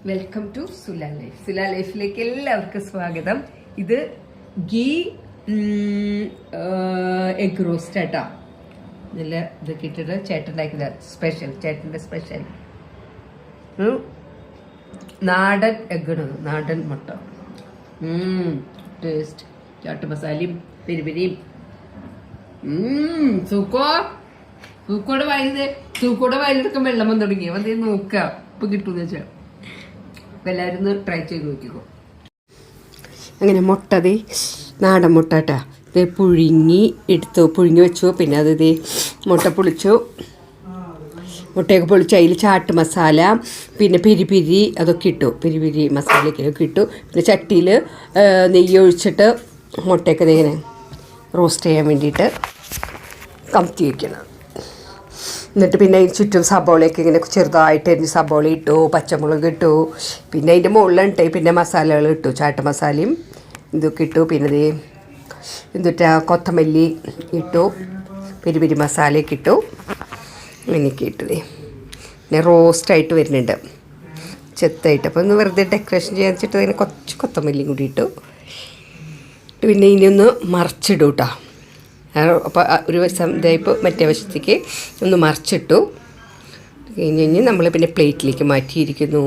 Welcome to Sula life. Sula ലൈഫിലേക്ക് എല്ലാവർക്കും സ്വാഗതം. ഇത് ഗീ എഗ് റോസ്റ്റ് ആട്ടാ. നല്ല ഇതൊക്കെ ഇട്ടിട്ട് ചേട്ടൻ്റെ സ്പെഷ്യൽ, ചേട്ടൻ്റെ സ്പെഷ്യൽ നാടൻ എഗ്ഗാണ്, നാടൻ മുട്ട. ടേസ്റ്റ് ചാട്ട് മസാലയും പെരിപെരിയും. സൂക്കോടെ വായിലെടുക്കാൻ വെള്ളം വന്നു തുടങ്ങി. അത് നോക്കുക ഇപ്പം കിട്ടുമെന്ന് വെച്ചാൽ. അപ്പം എല്ലാവരും ഒന്ന് ട്രൈ ചെയ്ത് നോക്കിക്കോ. അങ്ങനെ മുട്ടത് നാടൻ മുട്ട കേട്ടാ. ഇത് പുഴുങ്ങി വെച്ചു. പിന്നെ അത് ഇത് മുട്ട പൊളിച്ചു. മുട്ടയൊക്കെ പൊളിച്ച് അതിൽ ചാട്ട് മസാല, പിന്നെ പെരിപിരി അതൊക്കെ ഇട്ടു. പെരിപിരി മസാലയൊക്കെ ഇട്ടു. പിന്നെ ചട്ടിയിൽ നെയ്യ് ഒഴിച്ചിട്ട് മുട്ടയൊക്കെ ഇങ്ങനെ റോസ്റ്റ് ചെയ്യാൻ വേണ്ടിയിട്ട് കമത്തി വയ്ക്കണം. എന്നിട്ട് പിന്നെ അതിന് ചുറ്റും സബോളയൊക്കെ ഇങ്ങനെ ചെറുതായിട്ട് അരിഞ്ഞ് സബോള ഇട്ടു, പച്ചമുളക് ഇട്ടു. പിന്നെ അതിൻ്റെ മുകളിലിട്ട് പിന്നെ മസാലകൾ ഇട്ടു, ചാട്ട് മസാലയും ഇതൊക്കെ ഇട്ടു. പിന്നെ ഇത് കൊത്തമല്ലി ഇട്ടു, പെരിപെരി മസാലയൊക്കെ ഇട്ടു. എനിക്ക് ഇട്ടത് പിന്നെ റോസ്റ്റായിട്ട് വരുന്നുണ്ട് ചെത്തായിട്ട്. അപ്പോൾ ഒന്ന് വെറുതെ ഡെക്കറേഷൻ ചെയ്യാൻ വെച്ചിട്ട് അതിന് കുറച്ച് കൊത്തമല്ലിയും കൂടി ഇട്ടു. പിന്നെ ഇനി ഒന്ന് മറിച്ചിടും കേട്ടോ. അപ്പോൾ ഒരു വശം ഇതായിപ്പോൾ മറ്റേ വശത്തേക്ക് ഒന്ന് മറിച്ചിട്ടു. കഴിഞ്ഞ് നമ്മൾ പിന്നെ പ്ലേറ്റിലേക്ക് മാറ്റിയിരിക്കുന്നു.